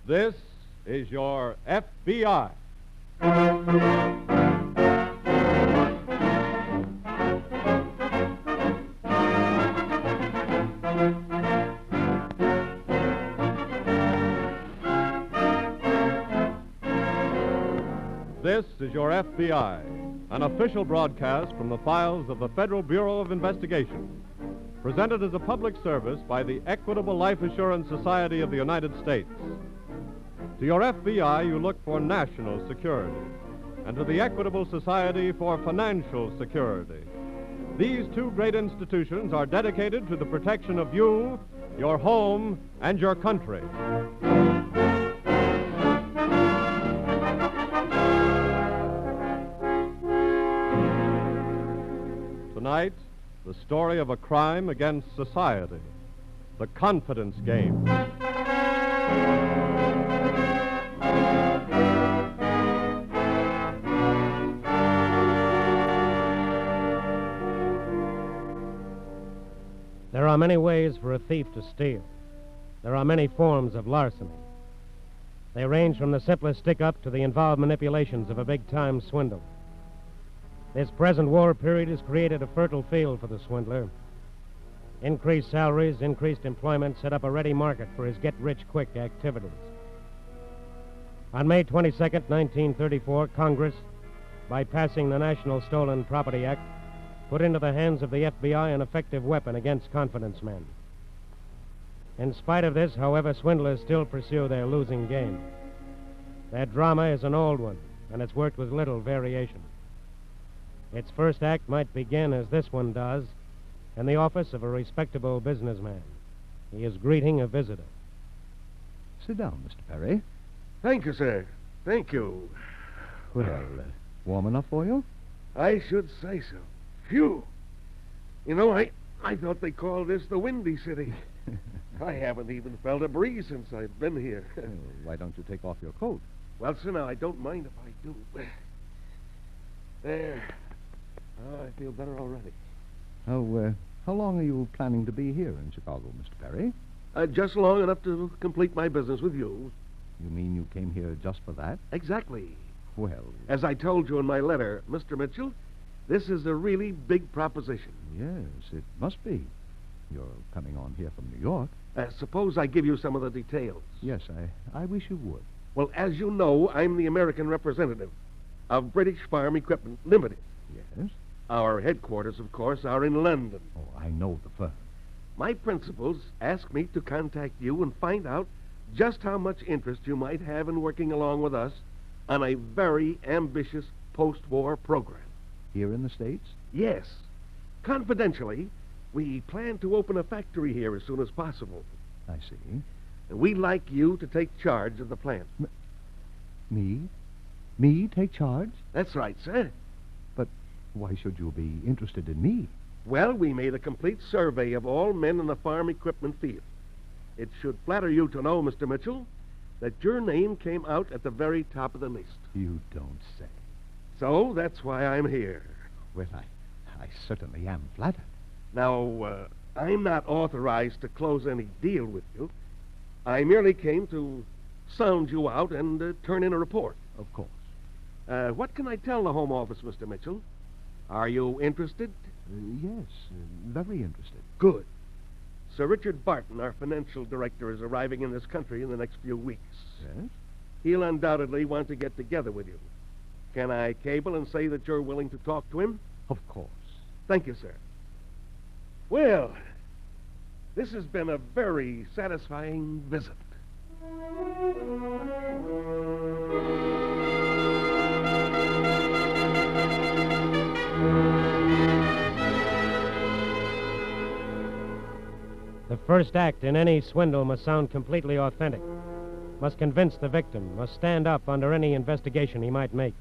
This is your FBI. This is your FBI, an official broadcast from the files of the Federal Bureau of Investigation, presented as a public service by the Equitable Life Assurance Society of the United States. To your FBI, you look for national security, and to the Equitable Society for financial security. These two great institutions are dedicated to the protection of you, your home, and your country. Tonight, the story of a crime against society, the confidence game. There are many ways for a thief to steal. There are many forms of larceny. They range from the simplest stick-up to the involved manipulations of a big-time swindle. This present war period has created a fertile field for the swindler. Increased salaries, increased employment set up a ready market for his get-rich-quick activities. On May 22, 1934, Congress, by passing the National Stolen Property Act, put into the hands of the FBI an effective weapon against confidence men. In spite of this, however, swindlers still pursue their losing game. Their drama is an old one, and it's worked with little variation. Its first act might begin as this one does, in the office of a respectable businessman. He is greeting a visitor. Sit down, Mr. Perry. Thank you, sir. Thank you. Well, warm enough for you? I should say so. Phew. You know, I thought they called this the Windy City. I haven't even felt a breeze since I've been here. Why don't you take off your coat? Well, sir, now, I don't mind if I do. There. Oh, I feel better already. How long are you planning to be here in Chicago, Mr. Perry? Just long enough to complete my business with you. You mean you came here just for that? Exactly. Well... As I told you in my letter, Mr. Mitchell, this is a really big proposition. Yes, it must be. You're coming on here from New York. Suppose I give you some of the details. Yes, I wish you would. Well, as you know, I'm the American representative of British Farm Equipment Limited. Yes? Our headquarters, of course, are in London. Oh, I know the firm. My principals asked me to contact you and find out just how much interest you might have in working along with us on a very ambitious post-war program. Here in the States? Yes. Confidentially, we plan to open a factory here as soon as possible. I see. And we'd like you to take charge of the plant. Me? Me take charge? That's right, sir. But why should you be interested in me? Well, we made a complete survey of all men in the farm equipment field. It should flatter you to know, Mr. Mitchell, that your name came out at the very top of the list. You don't say. So that's why I'm here. Well, I certainly am flattered. Now, I'm not authorized to close any deal with you. I merely came to sound you out and turn in a report. Of course. What can I tell the Home Office, Mr. Mitchell? Are you interested? Yes, very interested. Good. Sir Richard Barton, our financial director, is arriving in this country in the next few weeks. Yes? He'll undoubtedly want to get together with you. Can I cable and say that you're willing to talk to him? Of course. Thank you, sir. Well, this has been a very satisfying visit. The first act in any swindle must sound completely authentic, must convince the victim, must stand up under any investigation he might make.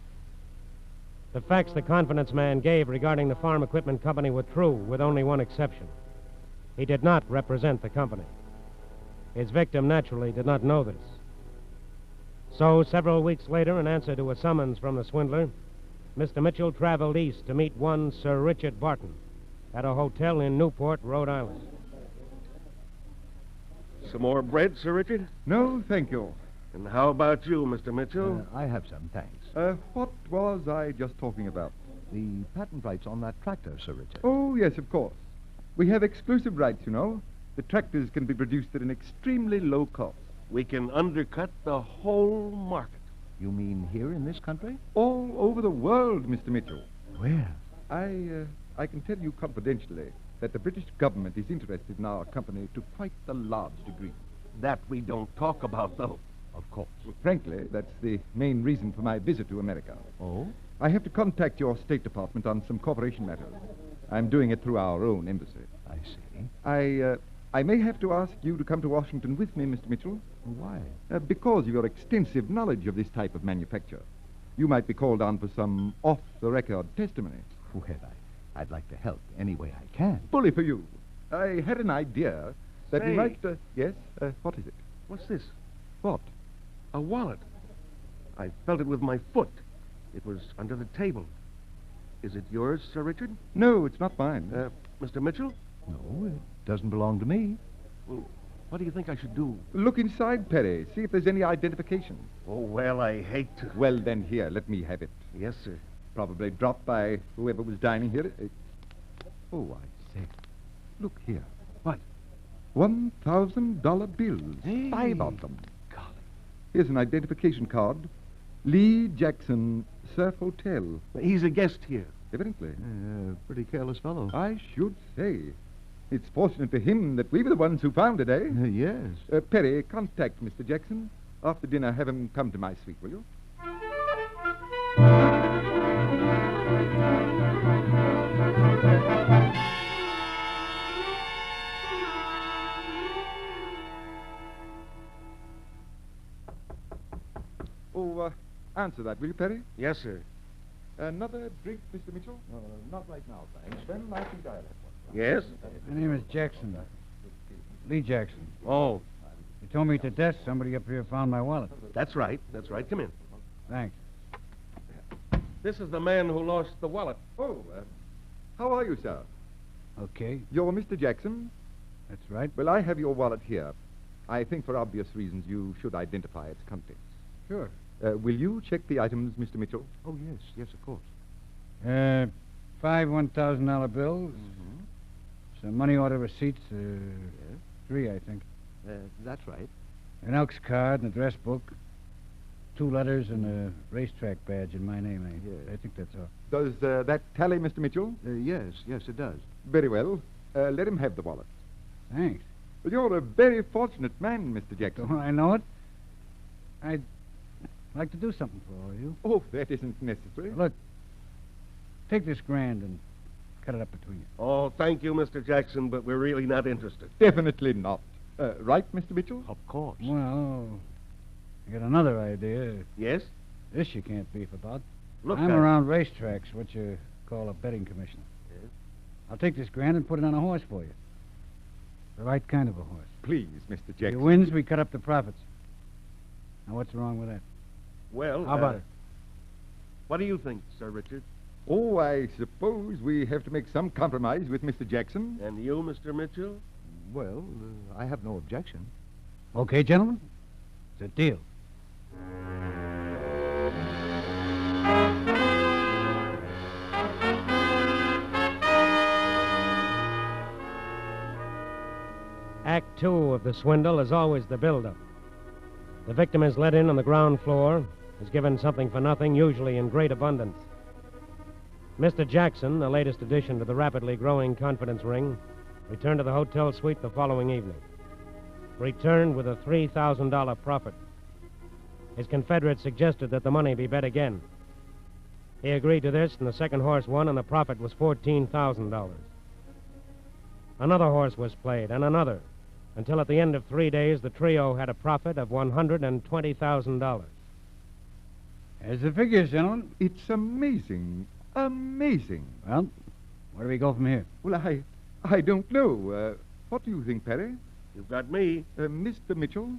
The facts the confidence man gave regarding the farm equipment company were true, with only one exception. He did not represent the company. His victim, naturally, did not know this. So, several weeks later, in answer to a summons from the swindler, Mr. Mitchell traveled east to meet one Sir Richard Barton at a hotel in Newport, Rhode Island. Some more bread, Sir Richard? No, thank you. And how about you, Mr. Mitchell? I have some, thanks. What was I just talking about? The patent rights on that tractor, Sir Richard. Oh, yes, of course. We have exclusive rights, you know. The tractors can be produced at an extremely low cost. We can undercut the whole market. You mean here in this country? All over the world, Mr. Mitchell. Where? I can tell you confidentially that the British government is interested in our company to quite a large degree. That we don't talk about, though. Of course. Frankly, that's the main reason for my visit to America. Oh? I have to contact your State Department on some corporation matters. I'm doing it through our own embassy. I see. I may have to ask you to come to Washington with me, Mr. Mitchell. Why? Because of your extensive knowledge of this type of manufacture. You might be called on for some off-the-record testimony. Well, I'd like to help any way I can. Bully for you. I had an idea that we Say. might... yes? What is it? What's this? What? A wallet. I felt it with my foot. It was under the table. Is it yours, Sir Richard? No, it's not mine. Mr. Mitchell? No, it doesn't belong to me. Well, what do you think I should do? Look inside, Perry. See if there's any identification. Oh, well, I hate to. Well, then, here, let me have it. Yes, sir. Probably dropped by whoever was dining here. Oh, I say. Look here. What? $1,000 bills. Hey. 5 of them. Golly. Here's an identification card. Lee Jackson, Surf Hotel. He's a guest here. Evidently. Pretty careless fellow. I should say. It's fortunate for him that we were the ones who found it, eh? Yes. Perry, contact Mr. Jackson. After dinner, have him come to my suite, will you? Oh, answer that, will you, Perry? Yes, sir. Another drink, Mr. Mitchell? Not right now, thanks. Then I think I'll have one. Yes? My name is Jackson. Lee Jackson. Oh, You told me at the desk somebody up here found my wallet. that's right. That's right. Come in. Thanks. This is the man who lost the wallet. Oh, how are you, sir? Okay, You're Mr. Jackson? that's right. Well, I have your wallet here. I think for obvious reasons you should identify its contents. Sure. Will you check the items, Mr. Mitchell? Oh, yes, of course. 5 $1,000 bills. Mm-hmm. Some money order receipts. 3, I think. That's right. An Elks card and address book. 2 letters and a racetrack badge in my name. I think that's all. Does that tally, Mr. Mitchell? Yes, it does. Very well. Let him have the wallet. Thanks. Well, you're a very fortunate man, Mr. Jackson. Don't I know it? I'd like to do something for all you. Oh, that isn't necessary. Look, take this grand and cut it up between you. Oh, thank you, Mr. Jackson, but we're really not interested. Definitely not. Right, Mr. Mitchell? Of course. Well, I got another idea. Yes? This you can't beef about. Look, I'm around racetracks, what you call a betting commissioner. Yes? I'll take this grand and put it on a horse for you. The right kind of a horse. Please, Mr. If Jackson. he wins, we cut up the profits. Now, what's wrong with that? Well, How about it? What do you think, Sir Richard? Oh, I suppose we have to make some compromise with Mr. Jackson. And you, Mr. Mitchell? Well, I have no objection. Okay, gentlemen? It's a deal. Act 2 of the swindle is always the build-up. The victim is let in on the ground floor, is given something for nothing, usually in great abundance. Mr. Jackson, the latest addition to the rapidly growing confidence ring, returned to the hotel suite the following evening. Returned with a $3,000 profit. His confederate suggested that the money be bet again. He agreed to this, and the second horse won, and the profit was $14,000. Another horse was played, and another, until at the end of 3 days, the trio had a profit of $120,000. There's the figures, gentlemen. It's amazing. Amazing. Well, where do we go from here? Well, I don't know. What do you think, Perry? You've got me. Mr. Mitchell?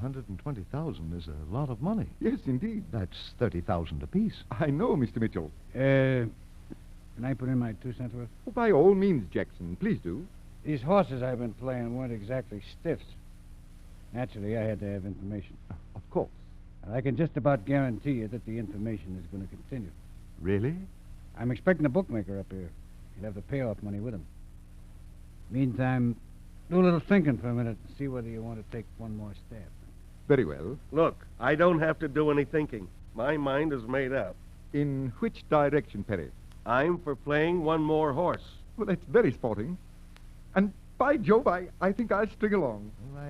$120,000 is a lot of money. Yes, indeed. That's $30,000 apiece. I know, Mr. Mitchell. Can I put in my 2 cents worth? Oh, by all means, Jackson. Please do. These horses I've been playing weren't exactly stiffs. Naturally, I had to have information. Of course. And I can just about guarantee you that the information is going to continue. Really? I'm expecting a bookmaker up here. He'll have the payoff money with him. Meantime, do a little thinking for a minute and see whether you want to take one more stab. Very well. Look, I don't have to do any thinking. My mind is made up. In which direction, Perry? I'm for playing one more horse. Well, that's very sporting. And by Jove, I think I'll string along. Well,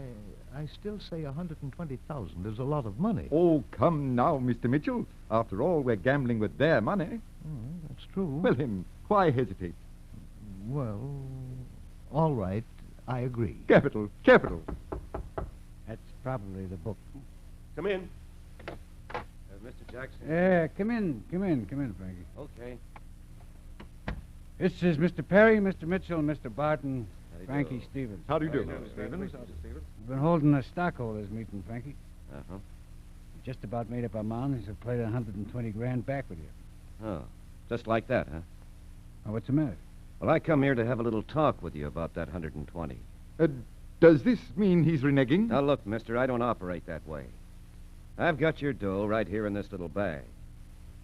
I still say 120,000 is a lot of money. Oh, come now, Mr. Mitchell. After all, we're gambling with their money. That's true. Well, then, why hesitate? Well, all right. I agree. Capital, capital. That's probably the book. Come in. Mr. Jackson. Yeah, come in, Frankie. Okay. This is Mr. Perry, Mr. Mitchell, Mr. Barton, How do you Frankie do? Stevens. How do you do? Stevens? We've been holding a stockholders meeting, Frankie. Uh-huh. We just about made up our minds to play the 120 grand back with you. Oh, just like that, huh? Oh, what's the matter? Well, I come here to have a little talk with you about that 120. Does this mean he's reneging? Now, look, mister, I don't operate that way. I've got your dough right here in this little bag.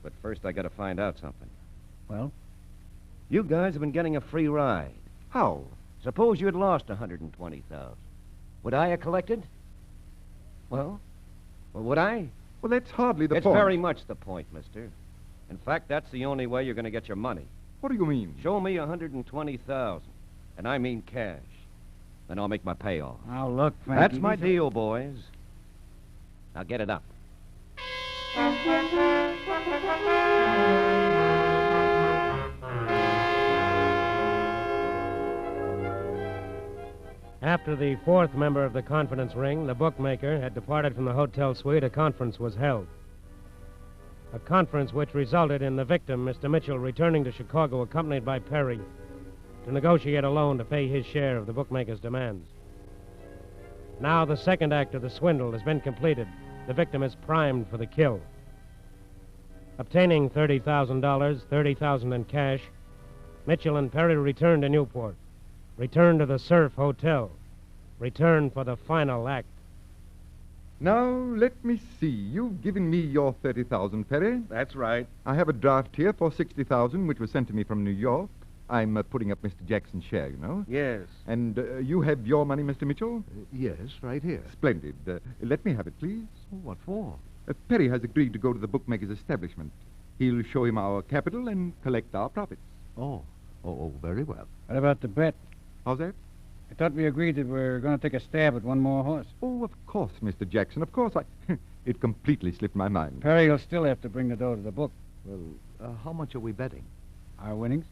But first, I got to find out something. Well? You guys have been getting a free ride. How? Suppose you had lost 120,000. Would I have collected? Well, would I? Well, that's hardly the It's point. very much the point, mister. In fact, that's the only way you're going to get your money. What do you mean? Show me 120,000, and I mean cash. Then I'll make my payoff. Now, look, Frankie. That's my deal, boys. Now get it up. After the fourth member of the confidence ring, the bookmaker, had departed from the hotel suite, a conference was held. A conference which resulted in the victim, Mr. Mitchell, returning to Chicago accompanied by Perry to negotiate a loan to pay his share of the bookmaker's demands. Now the second act of the swindle has been completed. The victim is primed for the kill. Obtaining $30,000, $30,000 in cash, Mitchell and Perry return to Newport. Return to the Surf Hotel. Return for the final act. Now, let me see. You've given me your 30,000, Perry. That's right. I have a draft here for 60,000, which was sent to me from New York. I'm putting up Mr. Jackson's share, you know. Yes. And you have your money, Mr. Mitchell? Yes, right here. Splendid. Let me have it, please. What for? Perry has agreed to go to the bookmaker's establishment. He'll show him our capital and collect our profits. Oh, very well. What about the bet? How's that? I thought we agreed that we're going to take a stab at one more horse. Oh, of course, Mr. Jackson. Of course. It completely slipped my mind. Perry will still have to bring the dough to the book. Well, how much are we betting? Our winnings?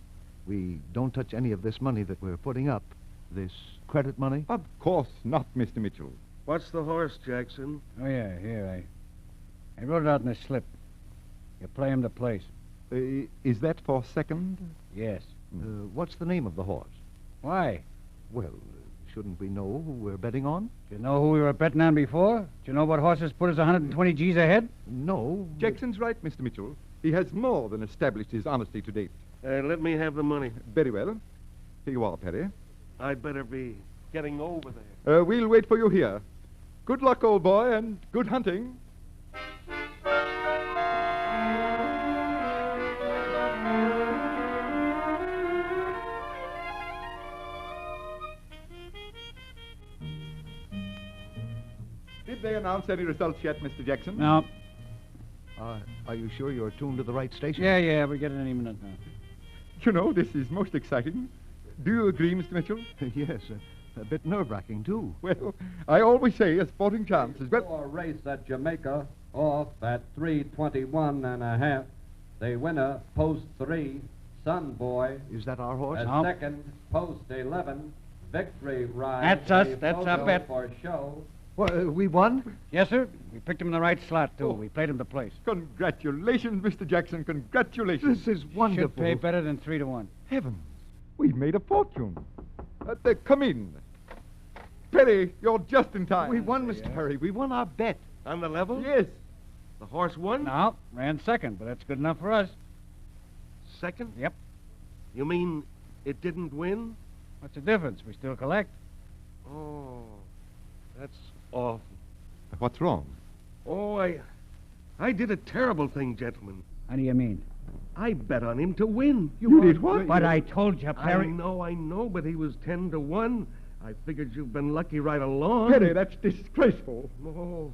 We don't touch any of this money that we're putting up. This credit money? Of course not, Mr. Mitchell. What's the horse, Jackson? Oh, yeah, here. I wrote it out in a slip. You play him to place. Is that for second? Yes. What's the name of the horse? Why? Well, shouldn't we know who we're betting on? Do you know who we were betting on before? Do you know what horses put us 120 G's ahead? No. Jackson's right, Mr. Mitchell. He has more than established his honesty to date. Let me have the money. Very well. Here you are, Perry. I'd better be getting over there. We'll wait for you here. Good luck, old boy, and good hunting. Did they announce any results yet, Mr. Jackson? No. Are you sure you're tuned to the right station? Yeah, we're getting any minute now. You know, this is most exciting. Do you agree, Mr. Mitchell? Yes, a bit nerve-wracking, too. Well, I always say a sporting chance is well. Score race at Jamaica, off at 3:21.5. The winner, post 3, Sun Boy. Is that our horse? At No. second, post 11, Victory Ride. That's us. A That's our photo bet. For show. Well, we won? Yes, sir. We picked him in the right slot, too. Oh. We played him to place. Congratulations, Mr. Jackson. Congratulations. This is wonderful. Should pay better than 3 to 1. Heavens, we've made a fortune. Come in. Perry, you're just in time. We won, Mr. Perry. We won our bet. On the level? Yes. The horse won? No, ran second, but that's good enough for us. Second? Yep. You mean it didn't win? What's the difference? We still collect. Oh, that's awful. What's wrong? Oh, I did a terrible thing, gentlemen. How do you mean? I bet on him to win. You did what? But I told you, Perry. I know, but he was 10-1. I figured you've been lucky right along. Perry, that's disgraceful. Oh,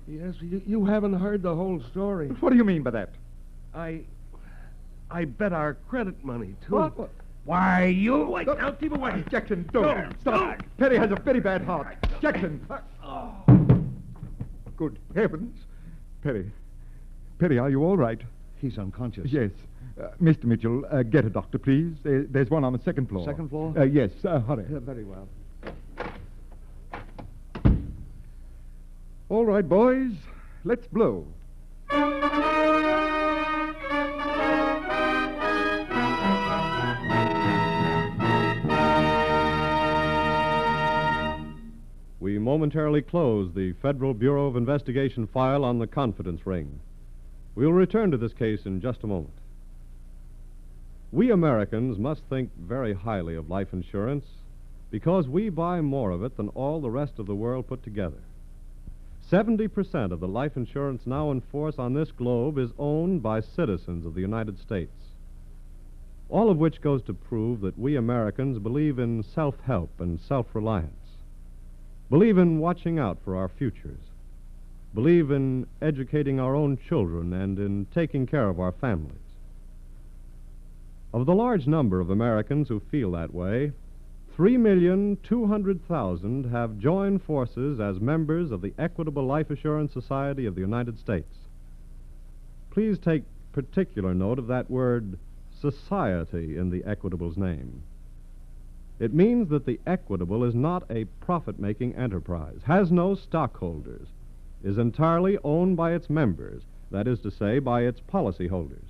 yes, you haven't heard the whole story. What do you mean by that? I bet our credit money, too. What? Why, you... Wait, now keep away. Jackson, don't. Stop. Perry has a very bad heart. Jackson. Good heavens. Perry. Perry, are you all right? He's unconscious. Yes. Mr. Mitchell, get a doctor, please. There's one on the second floor. Second floor? Yes, hurry. Very well. All right, boys. Let's blow. We momentarily close the Federal Bureau of Investigation file on the confidence ring. We'll return to this case in just a moment. We Americans must think very highly of life insurance because we buy more of it than all the rest of the world put together. 70% of the life insurance now in force on this globe is owned by citizens of the United States. All of which goes to prove that we Americans believe in self-help and self-reliance, believe in watching out for our futures, believe in educating our own children and in taking care of our families. Of the large number of Americans who feel that way, 3,200,000 have joined forces as members of the Equitable Life Assurance Society of the United States. Please take particular note of that word society in the Equitable's name. It means that the Equitable is not a profit-making enterprise, has no stockholders, is entirely owned by its members, that is to say, by its policyholders.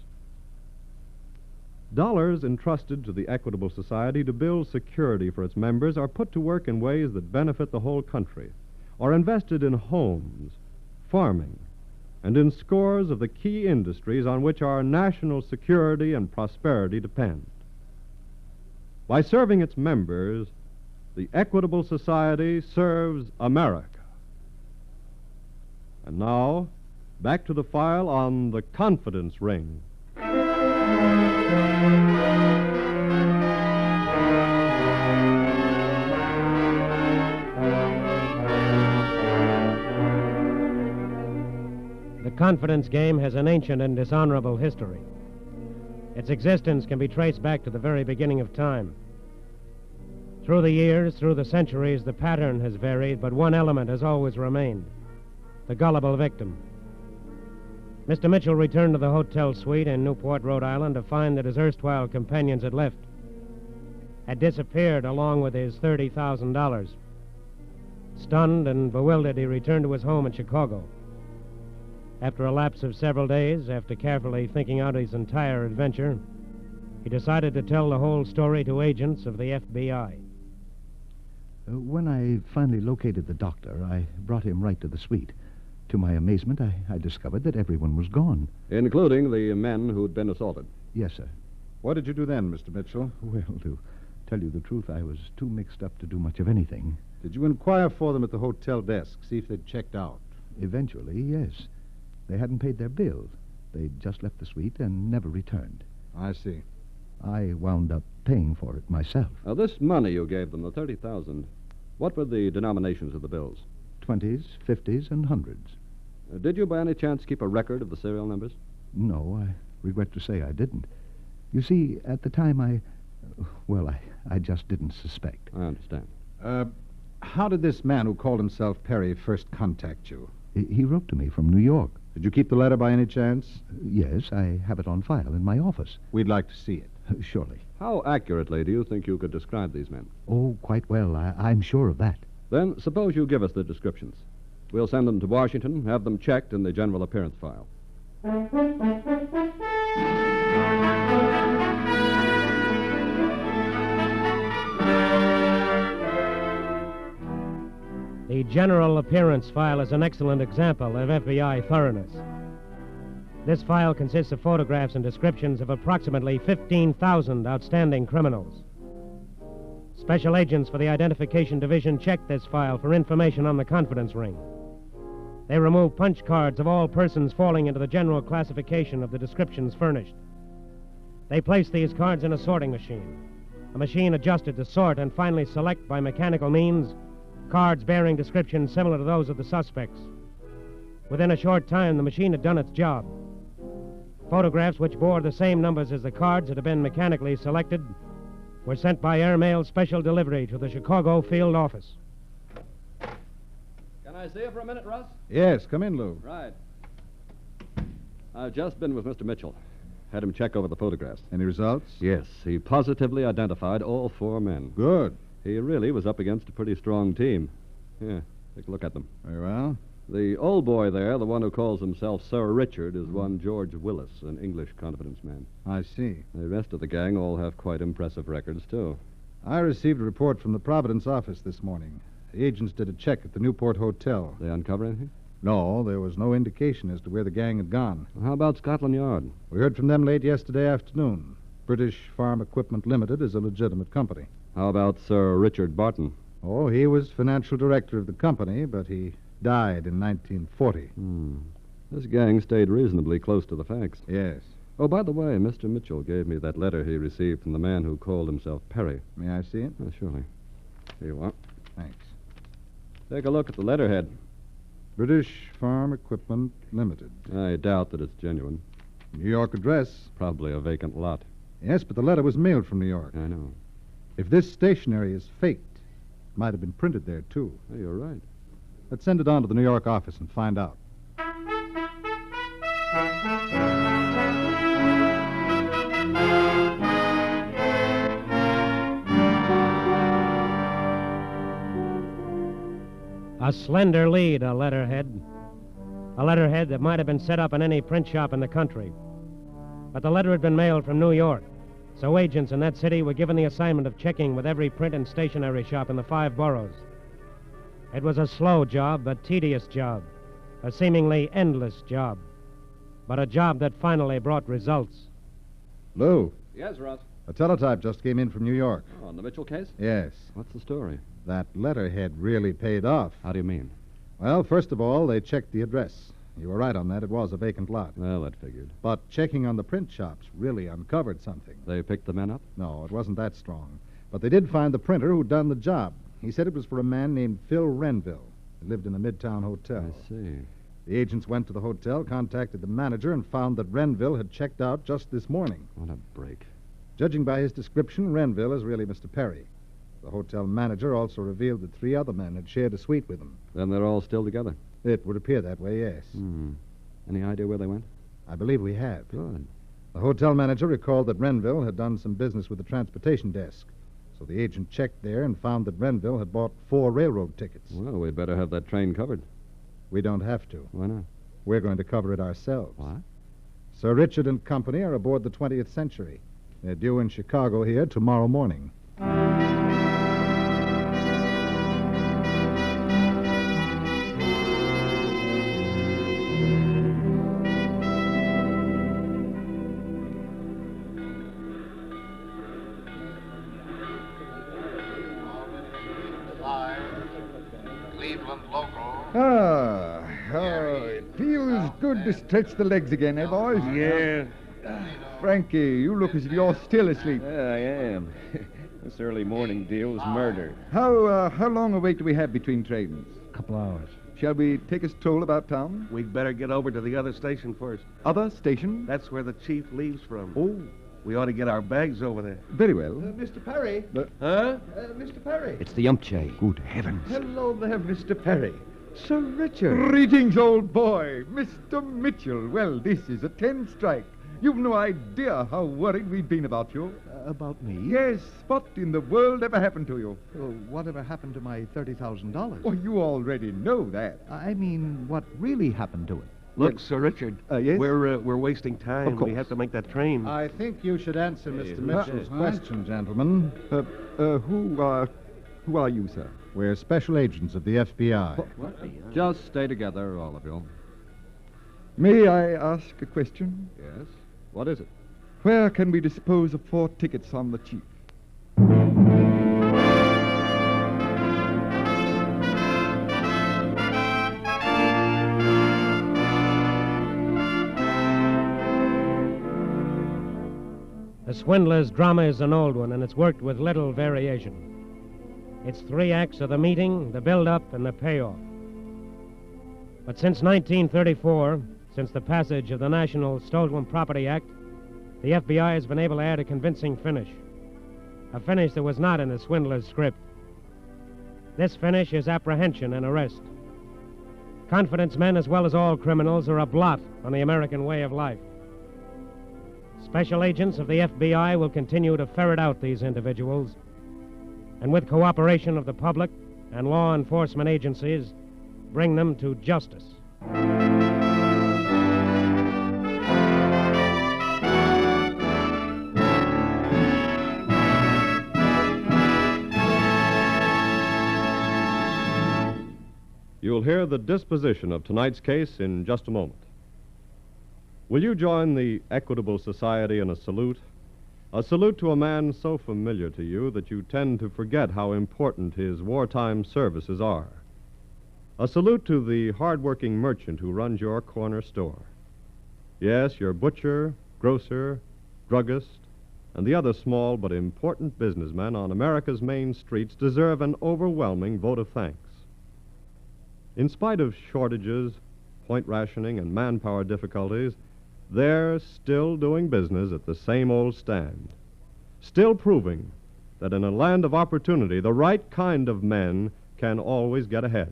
Dollars entrusted to the Equitable Society to build security for its members are put to work in ways that benefit the whole country, or invested in homes, farming, and in scores of the key industries on which our national security and prosperity depend. By serving its members, the Equitable Society serves America. And now, back to the file on the confidence ring. The confidence game has an ancient and dishonorable history. Its existence can be traced back to the very beginning of time. Through the years, through the centuries, the pattern has varied, but one element has always remained: the gullible victim. Mr. Mitchell returned to the hotel suite in Newport, Rhode Island, to find that his erstwhile companions had disappeared along with his $30,000. Stunned and bewildered, he returned to his home in Chicago. After a lapse of several days, after carefully thinking out his entire adventure, he decided to tell the whole story to agents of the FBI. When I finally located the doctor, I brought him right to the suite. To my amazement, I discovered that everyone was gone. Including the men who'd been assaulted. Yes, sir. What did you do then, Mr. Mitchell? Well, to tell you the truth, I was too mixed up to do much of anything. Did you inquire for them at the hotel desk, see if they'd checked out? Eventually, yes. They hadn't paid their bills. They'd just left the suite and never returned. I see. I wound up paying for it myself. Now, this money you gave them, the $30,000, what were the denominations of the bills? 20s, 50s, and 100s. Did you by any chance keep a record of the serial numbers? No, I regret to say I didn't. You see, at the time I just didn't suspect. I understand. How did this man who called himself Perry first contact you? He wrote to me from New York. Did you keep the letter by any chance? Yes, I have it on file in my office. We'd like to see it. Surely. How accurately do you think you could describe these men? Oh, quite well. I'm sure of that. Then suppose you give us the descriptions. We'll send them to Washington, have them checked in the general appearance file. The general appearance file is an excellent example of FBI thoroughness. This file consists of photographs and descriptions of approximately 15,000 outstanding criminals. Special agents for the Identification Division checked this file for information on the confidence ring. They remove punch cards of all persons falling into the general classification of the descriptions furnished. They place these cards in a sorting machine, a machine adjusted to sort and finally select by mechanical means cards bearing descriptions similar to those of the suspects. Within a short time, the machine had done its job. Photographs which bore the same numbers as the cards that had been mechanically selected were sent by airmail special delivery to the Chicago field office. Can I see you for a minute, Russ? Yes, come in, Lou. Right. I've just been with Mr. Mitchell. Had him check over the photographs. Any results? Yes, he positively identified all 4 men. Good. He really was up against a pretty strong team. Here, take a look at them. Very well. The old boy there, the one who calls himself Sir Richard, is one George Willis, an English confidence man. I see. The rest of the gang all have quite impressive records, too. I received a report from the Providence office this morning. The agents did a check at the Newport Hotel. They uncover anything? No, there was no indication as to where the gang had gone. Well, how about Scotland Yard? We heard from them late yesterday afternoon. British Farm Equipment Limited is a legitimate company. How about Sir Richard Barton? Oh, he was financial director of the company, but he died in 1940. This gang stayed reasonably close to the facts. Yes. Oh, by the way, Mr. Mitchell gave me that letter he received from the man who called himself Perry. May I see it? Oh, surely. Here you are. Thanks. Take a look at the letterhead. British Farm Equipment Limited. I doubt that it's genuine. New York address. Probably a vacant lot. Yes, but the letter was mailed from New York. I know. If this stationery is faked, it might have been printed there, too. Hey, you're right. Let's send it on to the New York office and find out. A slender lead, a letterhead. A letterhead that might have been set up in any print shop in the country. But the letter had been mailed from New York, so agents in that city were given the assignment of checking with every print and stationery shop in the 5 boroughs. It was a slow job, a tedious job, a seemingly endless job, but a job that finally brought results. Lou, Yes, Russ. a teletype just came in from New York. Oh, on the Mitchell case? Yes. What's the story? That letterhead really paid off. How do you mean? Well, first of all, they checked the address. You were right on that. It was a vacant lot. Well, that figured. But checking on the print shops really uncovered something. They picked the men up? No, it wasn't that strong. But they did find the printer who'd done the job. He said it was for a man named Phil Renville. He lived in a midtown hotel. I see. The agents went to the hotel, contacted the manager, and found that Renville had checked out just this morning. What a break. Judging by his description, Renville is really Mr. Perry. The hotel manager also revealed that 3 other men had shared a suite with him. Then they're all still together? It would appear that way, yes. Any idea where they went? I believe we have. Good. The hotel manager recalled that Renville had done some business with the transportation desk. So the agent checked there and found that Renville had bought 4 railroad tickets. Well, we'd better have that train covered. We don't have to. Why not? We're going to cover it ourselves. What? Sir Richard and company are aboard the 20th Century. They're due in Chicago here tomorrow morning. Cleveland local. It feels good to stretch the legs again, eh, boys? Yeah. Frankie, you look as if you're still asleep. Yeah, I am. This early morning deal was murder. How long a wait do we have between trains? A couple hours. Shall we take a stroll about town? We'd better get over to the other station first. Other station? That's where the chief leaves from. Oh, We ought to get our bags over there. very well. Mr. Perry? Huh? Mr. Perry? It's the Umpche. Good heavens. Hello there, Mr. Perry. Sir Richard. Greetings, old boy. Mr. Mitchell. Well, this is a 10 strike. You've no idea how worried we've been about you. About me? Yes, what in the world ever happened to you? Whatever happened to my $30,000? Oh, you already know that. I mean, what really happened to it? Look, Sir Richard. Yes? We're wasting time. Of course. We have to make that train. I think you should answer Mr. who's Mitchell's this? question, gentlemen. Who are you, sir? We're special agents of the FBI. Just stay together, all of you. May I ask a question? Yes? What is it? Where can we dispose of 4 tickets on the cheap? The Swindler's drama is an old one, and it's worked with little variation. It's 3 acts of the meeting, the build-up, and the payoff. But since 1934, since the passage of the National Stolen Property Act, the FBI has been able to add a convincing finish. A finish that was not in the Swindler's script. This finish is apprehension and arrest. Confidence men, as well as all criminals, are a blot on the American way of life. Special agents of the FBI will continue to ferret out these individuals, and with cooperation of the public and law enforcement agencies, bring them to justice. You'll hear the disposition of tonight's case in just a moment. Will you join the Equitable Society in a salute? A salute to a man so familiar to you that you tend to forget how important his wartime services are. A salute to the hard-working merchant who runs your corner store. Yes, your butcher, grocer, druggist, and the other small but important businessmen on America's main streets deserve an overwhelming vote of thanks. In spite of shortages, point rationing, and manpower difficulties, they're still doing business at the same old stand, still proving that in a land of opportunity, the right kind of men can always get ahead.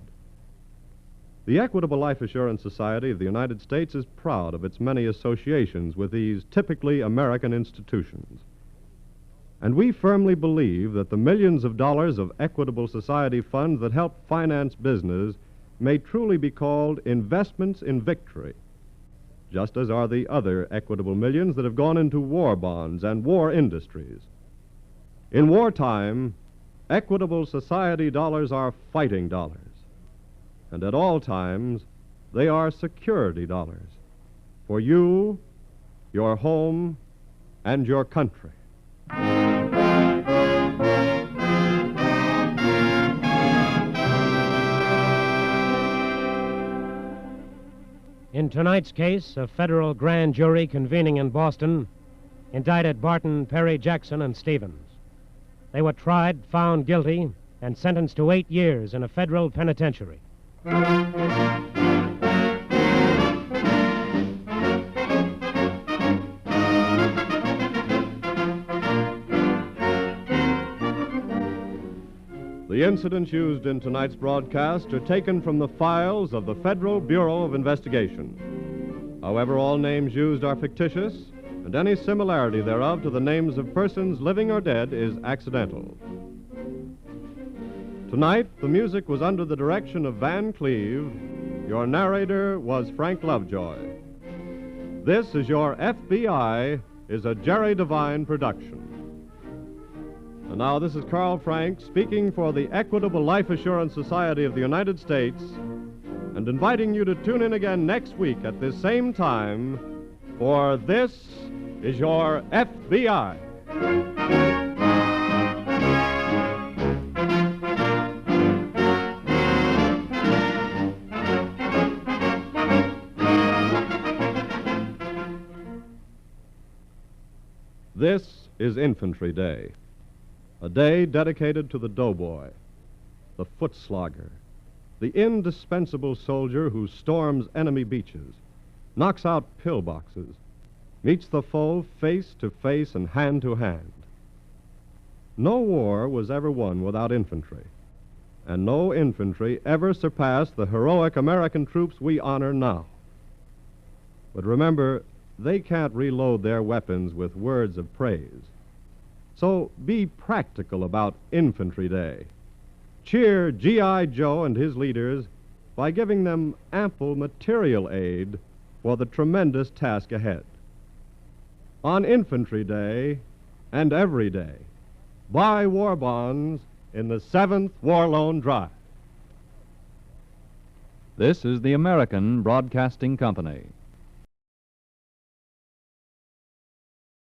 The Equitable Life Assurance Society of the United States is proud of its many associations with these typically American institutions. And we firmly believe that the millions of dollars of Equitable Society funds that help finance business may truly be called investments in victory, just as are the other equitable millions that have gone into war bonds and war industries. In wartime, Equitable Society dollars are fighting dollars, and at all times, they are security dollars for you, your home, and your country. In tonight's case, a federal grand jury convening in Boston indicted Barton, Perry, Jackson, and Stevens. They were tried, found guilty, and sentenced to 8 years in a federal penitentiary. The incidents used in tonight's broadcast are taken from the files of the Federal Bureau of Investigation. However, all names used are fictitious, and any similarity thereof to the names of persons living or dead is accidental. Tonight, the music was under the direction of Van Cleve. Your narrator was Frank Lovejoy. This is Your FBI is a Jerry Devine production. And now this is Carl Frank speaking for the Equitable Life Assurance Society of the United States and inviting you to tune in again next week at this same time for This is Your FBI. This is Infantry Day. A day dedicated to the doughboy, the foot slogger, the indispensable soldier who storms enemy beaches, knocks out pillboxes, meets the foe face to face and hand to hand. No war was ever won without infantry, and no infantry ever surpassed the heroic American troops we honor now. But remember, they can't reload their weapons with words of praise. So be practical about Infantry Day. Cheer G.I. Joe and his leaders by giving them ample material aid for the tremendous task ahead. On Infantry Day and every day, buy war bonds in the 7th War Loan Drive. This is the American Broadcasting Company.